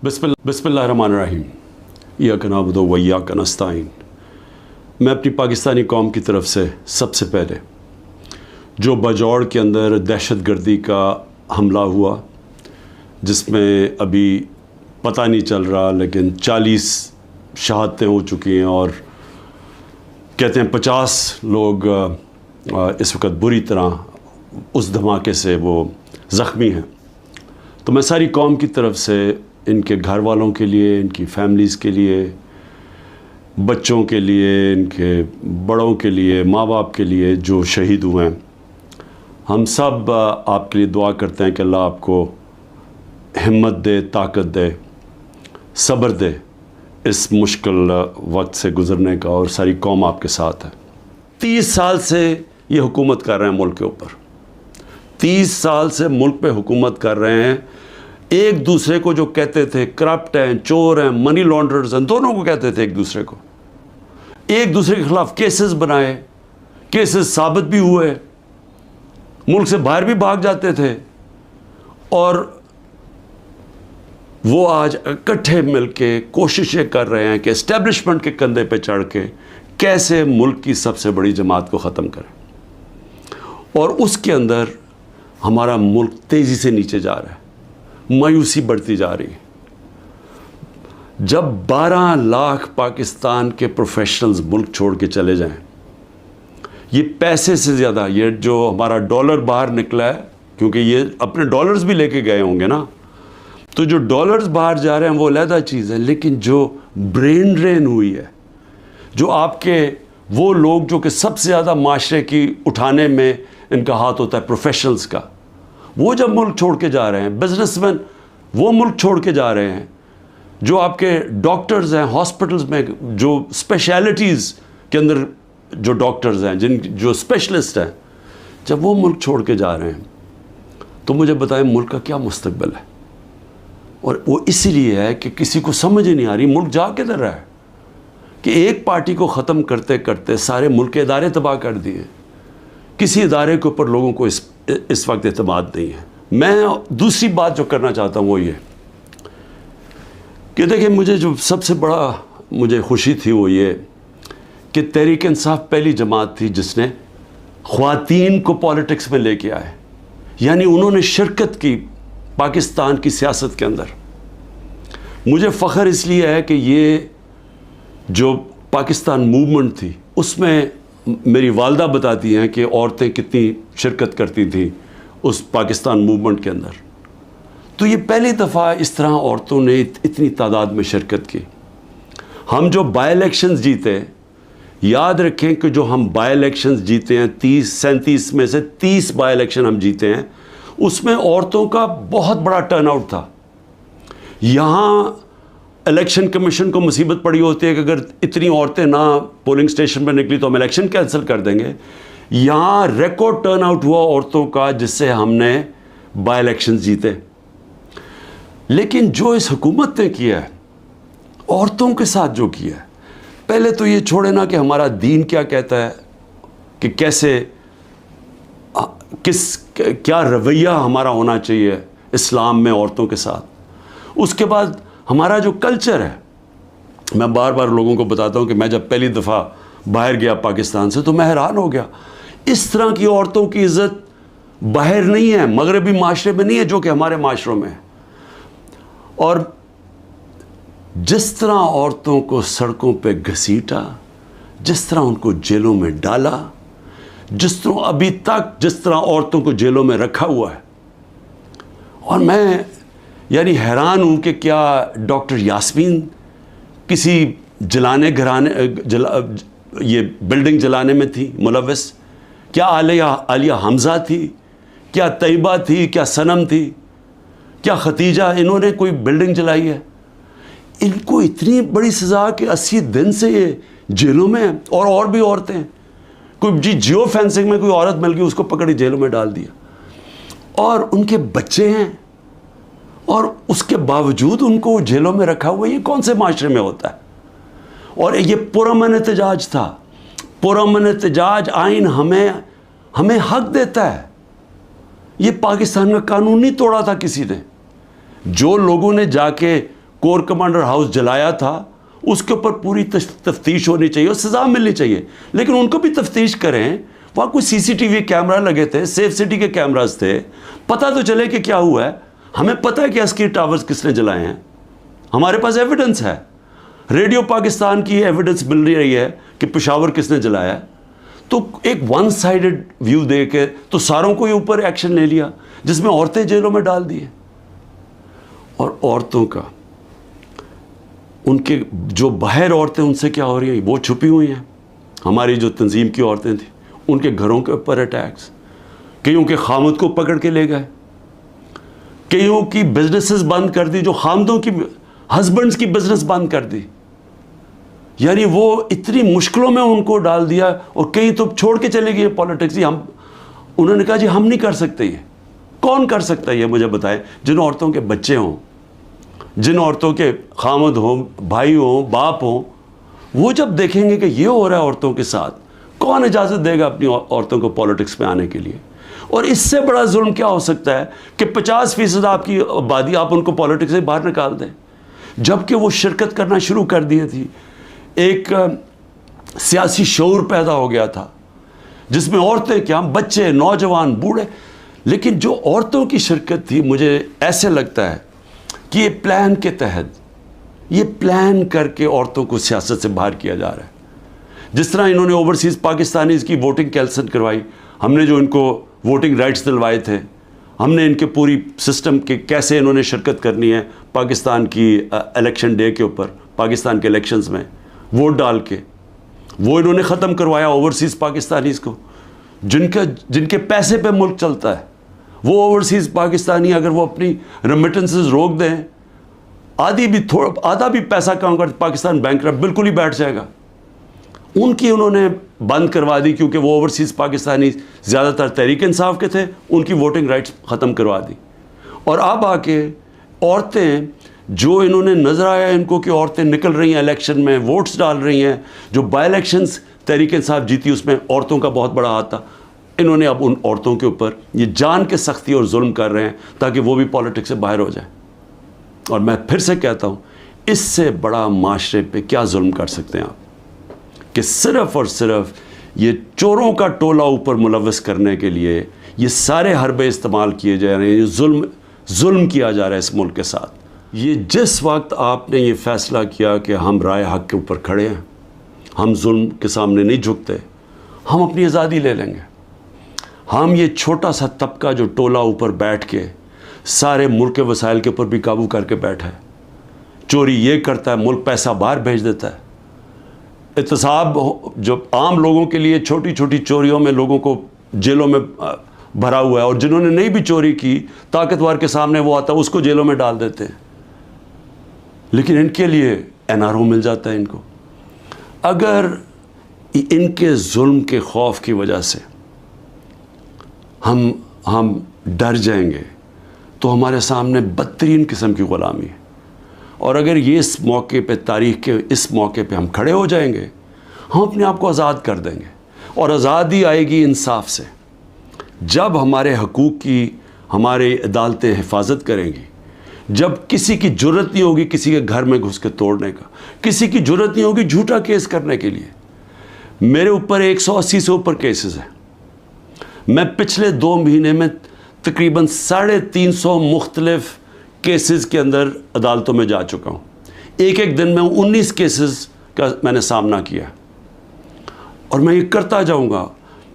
बिस्मिल्लाहिर्रहमानिर्रहीम। इय्याका नअबुदु व इय्याका नस्तईन। मैं अपनी पाकिस्तानी कौम की तरफ से सबसे पहले जो बजौड़ के अंदर दहशतगर्दी का हमला हुआ, जिसमें अभी पता नहीं चल रहा लेकिन 40 शहादतें हो चुकी हैं और कहते हैं 50 लोग इस वक्त बुरी तरह उस धमाके से वो ज़ख्मी हैं। तो मैं सारी कौम की तरफ से इनके घर वालों के लिए, इनकी फैमिलीज़ के लिए, बच्चों के लिए, इनके बड़ों के लिए, माँ बाप के लिए जो शहीद हुए हैं, हम सब आपके लिए दुआ करते हैं कि अल्लाह आपको हिम्मत दे, ताकत दे, सब्र दे इस मुश्किल वक्त से गुज़रने का, और सारी कौम आपके साथ है। 30 साल से ये हुकूमत कर रहे हैं मुल्क के ऊपर, 30 साल से मुल्क पे हुकूमत कर रहे हैं। एक दूसरे को जो कहते थे करप्ट हैं, चोर हैं, मनी लॉन्ड्रर्स हैं, दोनों को कहते थे एक दूसरे के खिलाफ केसेस बनाए, केसेस साबित भी हुए, मुल्क से बाहर भी भाग जाते थे, और वो आज इकट्ठे मिलके कोशिशें कर रहे हैं कि एस्टेब्लिशमेंट के कंधे पे चढ़ के कैसे मुल्क की सबसे बड़ी जमात को ख़त्म करें। और उसके अंदर हमारा मुल्क तेज़ी से नीचे जा रहा है, मायूसी बढ़ती जा रही है। जब 12 लाख पाकिस्तान के प्रोफेशनल्स मुल्क छोड़ के चले जाएं, ये पैसे से ज़्यादा, ये जो हमारा डॉलर बाहर निकला है, क्योंकि ये अपने डॉलर्स भी लेके गए होंगे ना, तो जो डॉलर्स बाहर जा रहे हैं वो अलग चीज़ है, लेकिन जो ब्रेन ड्रेन हुई है, जो आपके वो लोग जो कि सबसे ज़्यादा माशरे की उठाने में इनका हाथ होता है, प्रोफेशनल्स का, वो जब मुल्क छोड़ के जा रहे हैं, बिजनेसमैन वो मुल्क छोड़ के जा रहे हैं, जो आपके डॉक्टर्स हैं हॉस्पिटल्स में, जो स्पेशलिटीज़ के अंदर जो डॉक्टर्स हैं, जो स्पेशलिस्ट हैं, जब वो मुल्क छोड़ के जा रहे हैं, तो मुझे बताएं मुल्क का क्या मुस्तकबिल है। और वो इसीलिए है कि किसी को समझ ही नहीं आ रही मुल्क जा किधर रहा है, कि एक पार्टी को ख़त्म करते करते सारे मुल्क के इदारे तबाह कर दिए। किसी इदारे के ऊपर लोगों को इस वक्त एतमाद नहीं है। मैं दूसरी बात जो करना चाहता हूँ वो ये कि देखिए, मुझे जो सबसे बड़ा मुझे खुशी थी वो ये कि तहरीक इंसाफ पहली जमात थी जिसने ख़वातीन को पॉलिटिक्स में लेके आए, यानी उन्होंने शिरकत की पाकिस्तान की सियासत के अंदर। मुझे फ़ख्र इसलिए है कि ये जो पाकिस्तान मूवमेंट थी उसमें मेरी वालदा बताती हैं कि औरतें कितनी शिरकत करती थी उस पाकिस्तान मूवमेंट के अंदर। तो ये पहली दफ़ा इस तरह औरतों ने इतनी तादाद में शिरकत की। हम जो बाई इलेक्शंस जीते, याद रखें कि जो हम बाई इलेक्शंस जीते हैं, 37 में से 30 बाई इलेक्शन हम जीते हैं, उसमें औरतों का बहुत बड़ा टर्नआउट था। यहाँ इलेक्शन कमीशन को मुसीबत पड़ी होती है कि अगर इतनी औरतें ना पोलिंग स्टेशन पर निकली तो हम इलेक्शन कैंसिल कर देंगे। यहाँ रिकॉर्ड टर्नआउट हुआ औरतों का, जिससे हमने बाई इलेक्शन जीते। लेकिन जो इस हुकूमत ने किया है औरतों के साथ, जो किया है, पहले तो ये छोड़े ना कि हमारा दीन क्या कहता है कि कैसे क्या रवैया हमारा होना चाहिए इस्लाम में औरतों के साथ। उसके बाद हमारा जो कल्चर है, मैं बार बार लोगों को बताता हूँ कि मैं जब पहली दफ़ा बाहर गया पाकिस्तान से तो मैं हैरान हो गया, इस तरह की औरतों की इज़्ज़त बाहर नहीं है, मगरबी माशरे में नहीं है जो कि हमारे माशरों में है। और जिस तरह औरतों को सड़कों पे घसीटा, जिस तरह उनको जेलों में डाला, जिस तरह अभी तक जिस तरह औरतों को जेलों में रखा हुआ है, और मैं यानी हैरान हूँ कि क्या डॉक्टर यास्मीन किसी ये बिल्डिंग जलाने में थी मुलव्वस? क्या आलिया हमज़ा थी? क्या तैयबा थी? क्या सनम थी? क्या खतीजा? इन्होंने कोई बिल्डिंग जलाई है? इनको इतनी बड़ी सज़ा कि 80 दिन से ये जेलों में है। और भी औरतें हैं, कोई जियो फेंसिंग में कोई औरत मिल गई, उसको पकड़ी जेलों में डाल दिया, और उनके बच्चे हैं, और उसके बावजूद उनको जेलों में रखा हुआ। ये कौन से माशरे में होता है? और ये पुरअमन एहतजाज था। पुरअमन एहतजाज आइन हमें हक देता है। ये पाकिस्तान का कानून नहीं तोड़ा था किसी ने। जो लोगों ने जाके कोर कमांडर हाउस जलाया था उसके ऊपर पूरी तफ्तीश होनी चाहिए और सज़ा मिलनी चाहिए, लेकिन उनको भी तफ्तीश करें। वहाँ कोई CCTV कैमरा लगे थे, सेफ सिटी के कैमराज थे, पता तो चले कि क्या हुआ है। हमें पता है कि अस्की टावर्स किसने जलाए हैं, हमारे पास एविडेंस है। रेडियो पाकिस्तान की एविडेंस मिल रही है कि पेशावर किसने जलाया है। तो एक वन साइडेड व्यू दे के तो सारों को ही ऊपर एक्शन ले लिया, जिसमें औरतें जेलों में डाल दी। और औरतों का, उनके जो बाहर औरतें उनसे क्या हो रही हैं, वो छुपी हुई हैं। हमारी जो तंजीम की औरतें थी उनके घरों के ऊपर अटैक्स, कईयों के खामद को पकड़ के ले गए, कईयों की बिजनेसेस बंद कर दी, जो खामदों की हस्बैंड्स की बिजनेस बंद कर दी। यानी वो इतनी मुश्किलों में उनको डाल दिया। और कई तो छोड़ के चले गए पॉलिटिक्स ही। उन्होंने कहा जी हम नहीं कर सकते ये। कौन कर सकता है ये मुझे बताएं? जिन औरतों के बच्चे हों, जिन औरतों के खामद हों, भाई हों, बाप हों, वो जब देखेंगे कि ये हो रहा है औरतों के साथ, कौन इजाज़त देगा अपनी औरतों को पॉलिटिक्स में आने के लिए? और इससे बड़ा जुल्म क्या हो सकता है कि 50% आपकी आबादी आप उनको पॉलिटिक्स से बाहर निकाल दें, जबकि वो शिरकत करना शुरू कर दी थी। एक सियासी शऊर पैदा हो गया था जिसमें औरतें क्या, बच्चे, नौजवान, बूढ़े, लेकिन जो औरतों की शिरकत थी, मुझे ऐसे लगता है कि ये प्लान के तहत, ये प्लान करके औरतों को सियासत से बाहर किया जा रहा है। जिस तरह इन्होंने ओवरसीज़ पाकिस्तानीज़ की वोटिंग कैंसिल करवाई, हमने जो इनको वोटिंग राइट्स दिलवाए थे, हमने इनके पूरी सिस्टम के कैसे इन्होंने शिरकत करनी है पाकिस्तान की इलेक्शन डे के ऊपर, पाकिस्तान के इलेक्शंस में वोट डाल के, वो इन्होंने ख़त्म करवाया ओवरसीज़ पाकिस्तानीज़ को, जिनके पैसे पे मुल्क चलता है। वो ओवरसीज़ पाकिस्तानी अगर वो अपनी रेमिटेंसेस रोक दें, आधा भी पैसा काम कर, पाकिस्तान बैंकरप्ट बिल्कुल ही बैठ जाएगा। उनकी उन्होंने बंद करवा दी, क्योंकि वो ओवरसीज़ पाकिस्तानी ज़्यादातर तहरीक इंसाफ के थे, उनकी वोटिंग राइट्स ख़त्म करवा दी। और अब आके औरतें, जो इन्होंने नज़र आया इनको कि औरतें निकल रही हैं इलेक्शन में, वोट्स डाल रही हैं, जो बाई इलेक्शंस तहरीक इंसाफ जीती उसमें औरतों का बहुत बड़ा हाथ था, इन्होंने अब उन औरतों के ऊपर ये जान के सख्ती और जुल्म कर रहे हैं ताकि वो भी पॉलिटिक्स से बाहर हो जाए। और मैं फिर से कहता हूँ, इससे बड़ा माशरे पे क्या जुल्म कर सकते हैं आप, कि सिर्फ़ और सिर्फ ये चोरों का टोला ऊपर मुलव्वस करने के लिए ये सारे हरबे इस्तेमाल किए जा रहे हैं, ये जुल्म किया जा रहा है इस मुल्क के साथ। ये जिस वक्त आपने ये फ़ैसला किया कि हम राय हक़ के ऊपर खड़े हैं, हम जुल्म के सामने नहीं झुकते, हम अपनी आज़ादी ले लेंगे। हम ये छोटा सा तबका जो टोला ऊपर बैठ के सारे मुल्क के वसाइल के ऊपर भी काबू करके बैठा है, चोरी ये करता है, मुल्क पैसा बाहर भेज देता है, एहतसाब जो आम लोगों के लिए छोटी छोटी चोरियों में लोगों को जेलों में भरा हुआ है, और जिन्होंने नहीं भी चोरी की, ताकतवर के सामने वो आता है उसको जेलों में डाल देते हैं। लेकिन इनके लिए NRO मिल जाता है इनको। अगर इनके जुल्म के खौफ की वजह से हम डर जाएंगे तो हमारे सामने बदतरीन किस्म की ग़ुलामी है। और अगर ये इस मौके पे, तारीख़ के इस मौके पे हम खड़े हो जाएंगे, हम अपने आप को आज़ाद कर देंगे। और आज़ादी आएगी इंसाफ से, जब हमारे हकूक़ की हमारे अदालतें हिफाजत करेंगी, जब किसी की जुर्रत नहीं होगी किसी के घर में घुस के तोड़ने का, किसी की जुर्रत नहीं होगी झूठा केस करने के लिए। मेरे ऊपर 180 से ऊपर केसेस हैं। मैं पिछले 2 महीने में तकरीबन 350 मुख्तलिफ केसेस के अंदर अदालतों में जा चुका हूँ। एक दिन में 19 केसेस का मैंने सामना किया, और मैं ये करता जाऊँगा।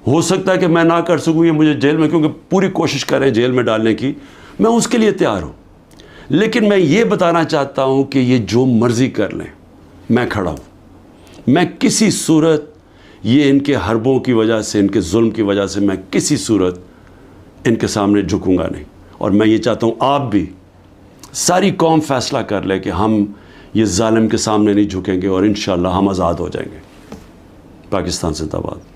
हो सकता है कि मैं ना कर सकूँ, ये मुझे जेल में, क्योंकि पूरी कोशिश करें जेल में डालने की, मैं उसके लिए तैयार हूँ। लेकिन मैं ये बताना चाहता हूँ कि ये जो मर्ज़ी कर लें, मैं खड़ा हूँ। मैं किसी सूरत ये इनके हरबों की वजह से, इनके जुल्म की वजह से मैं किसी सूरत इनके सामने झुकूंगा नहीं। और मैं ये चाहता हूँ आप भी, सारी कौम फ़ैसला कर ले कि हम ये जालिम के सामने नहीं झुकेंगे, और इंशाअल्लाह हम आज़ाद हो जाएंगे। पाकिस्तान जिंदाबाद।